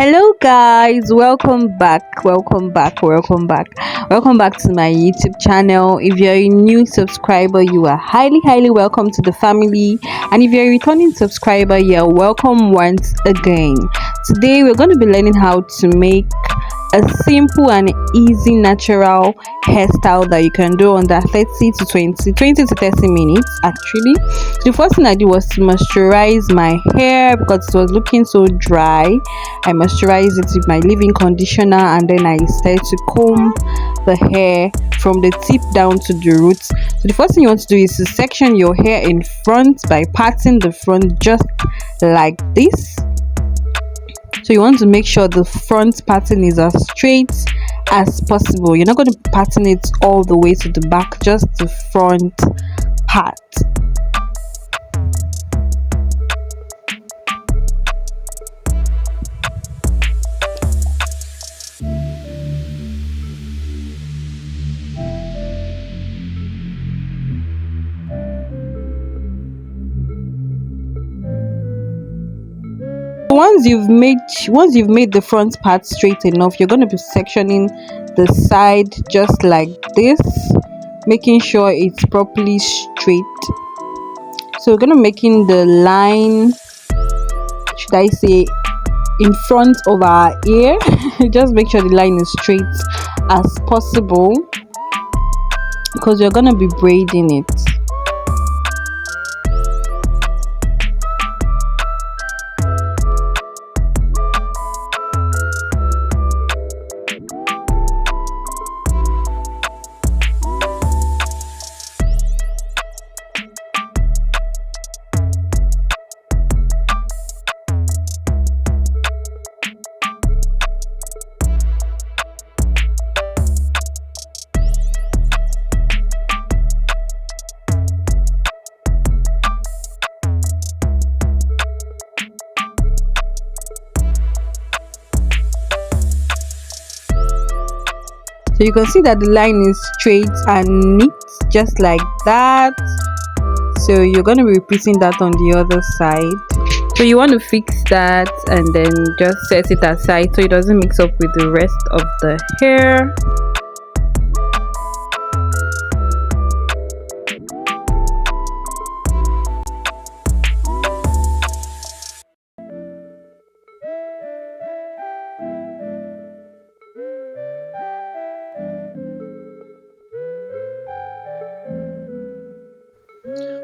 Hello guys, welcome back to my YouTube channel. If you're a new subscriber, you are highly welcome to the family, and if you're a returning subscriber, you're welcome once again. Today we're going to be learning how to make a simple and easy natural hairstyle that you can do under 20 to 30 minutes. Actually, the first thing I did was to moisturize my hair because it was looking so dry. I moisturized it with my leave-in conditioner, and then I started to comb the hair from the tip down to the roots. So the first thing you want to do is to section your hair in front by parting the front just like this. So you want to make sure the front parting is as straight as possible. You're not going to pattern it all the way to the back, just the front part. Once you've made the front part straight enough, you're going to be sectioning the side just like this, making sure it's properly straight. So we're going to making the line, should I say, in front of our ear. Just make sure the line is straight as possible because we're going to be braiding it. So you can see that the line is straight and neat, just like that. So you're going to be repeating that on the other side. So you want to fix that and then just set it aside so it doesn't mix up with the rest of the hair.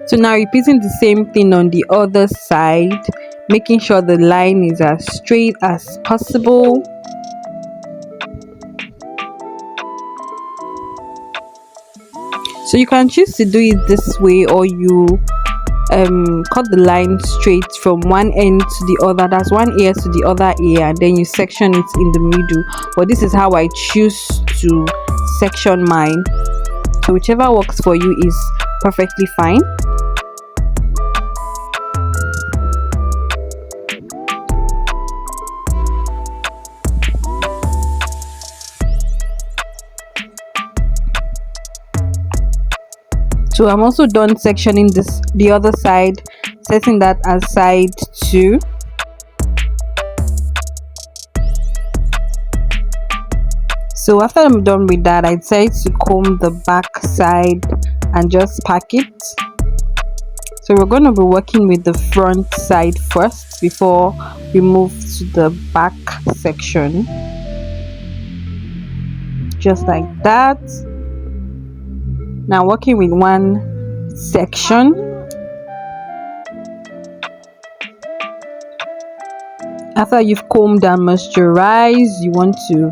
So now repeating the same thing on the other side, making sure the line is as straight as possible. So you can choose to do it this way, or you cut the line straight from one end to the other. That's one ear to the other ear, and then you section it in the middle. But this is how I choose to section mine. So whichever works for you is perfectly fine. So I'm also done sectioning the other side, setting that aside too. So after I'm done with that, I decided to comb the back side and just pack it. So we're going to be working with the front side first before we move to the back section, just like that. Now working with one section. After you've combed and moisturized, you want to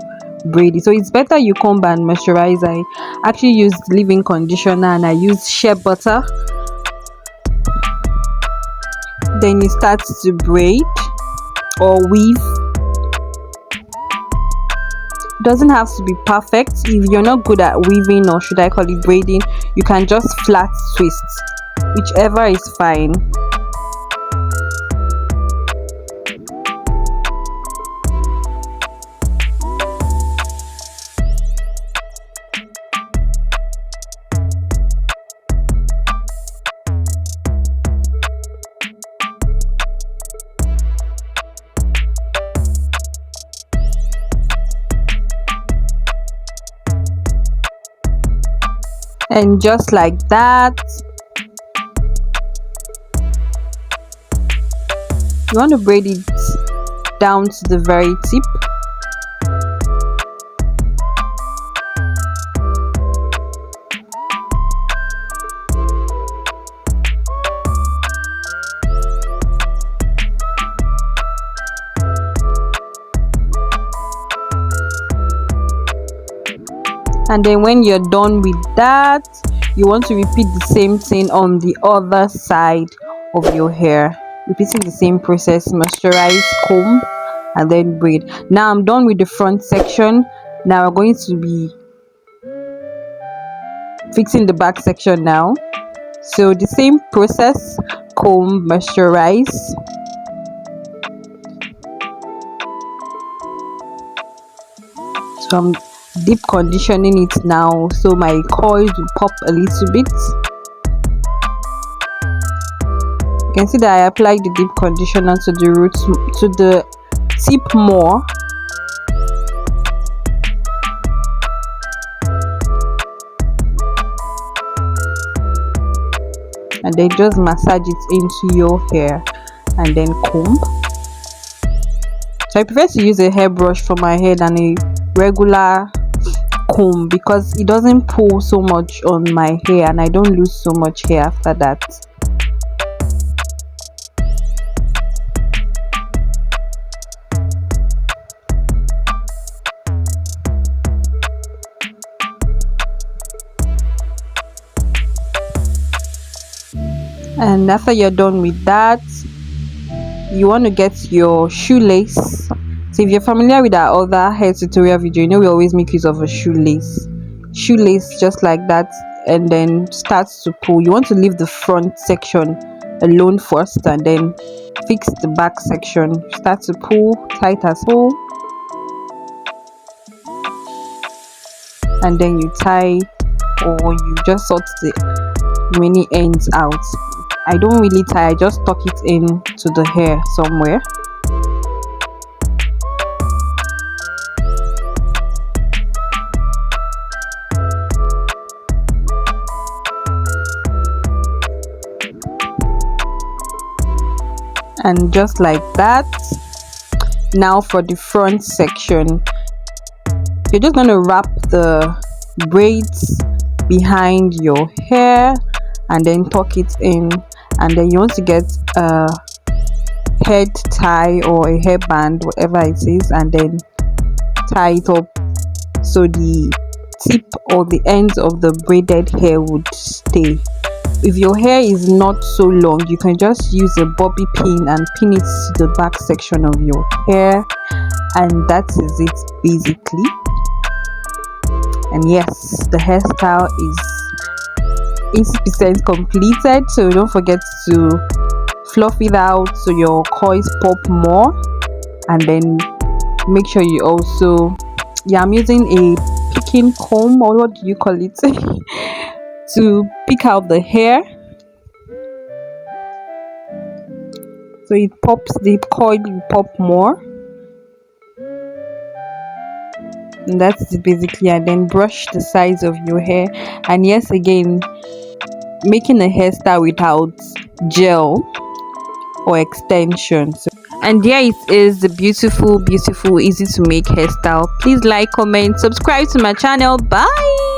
braid it. So it's better you comb and moisturize. I actually used leave-in conditioner and I used shea butter. Then you start to braid or weave. Doesn't have to be perfect. If you're not good at weaving, or should I call it braiding, you can just flat twist, whichever is fine. And just like that, you want to braid it down to the very tip. And then when you're done with that, you want to repeat the same thing on the other side of your hair, repeating the same process: moisturize, comb, and then braid. Now I'm done with the front section. Now we're going to be fixing the back section now. So the same process: comb, moisturize. So I'm deep conditioning it now, so my coils will pop a little bit. You can see that I applied the deep conditioner to the roots, to the tip more. And then just massage it into your hair and then comb. So I prefer to use a hairbrush for my hair than a regular comb because it doesn't pull so much on my hair and I don't lose so much hair after that. And after you're done with that, you want to get your shoelace. So if you're familiar with our other hair tutorial video, you know we always make use of a shoelace just like that, and then start to pull. You want to leave the front section alone first and then fix the back section. Start to pull tight as pull, and then you tie, or you just sort the remaining ends out. I don't really tie, I just tuck it in to the hair somewhere. And just like that. Now for the front section, you're just going to wrap the braids behind your hair and then tuck it in, and then you want to get a head tie or a hairband, whatever it is, and then tie it up so the tip or the ends of the braided hair would stay. If your hair is not so long, you can just use a bobby pin and pin it to the back section of your hair, and that is it basically. And yes, the hairstyle is 80% completed, so don't forget to fluff it out so your coils pop more, and then make sure you also, I'm using a picking comb, or what do you call it, to pick out the hair so it pops, the coil will pop more. And that's it basically. And then brush the sides of your hair, and yes, again, making a hairstyle without gel or extensions. And there it is, the beautiful easy to make hairstyle. Please like, comment, subscribe to my channel. Bye.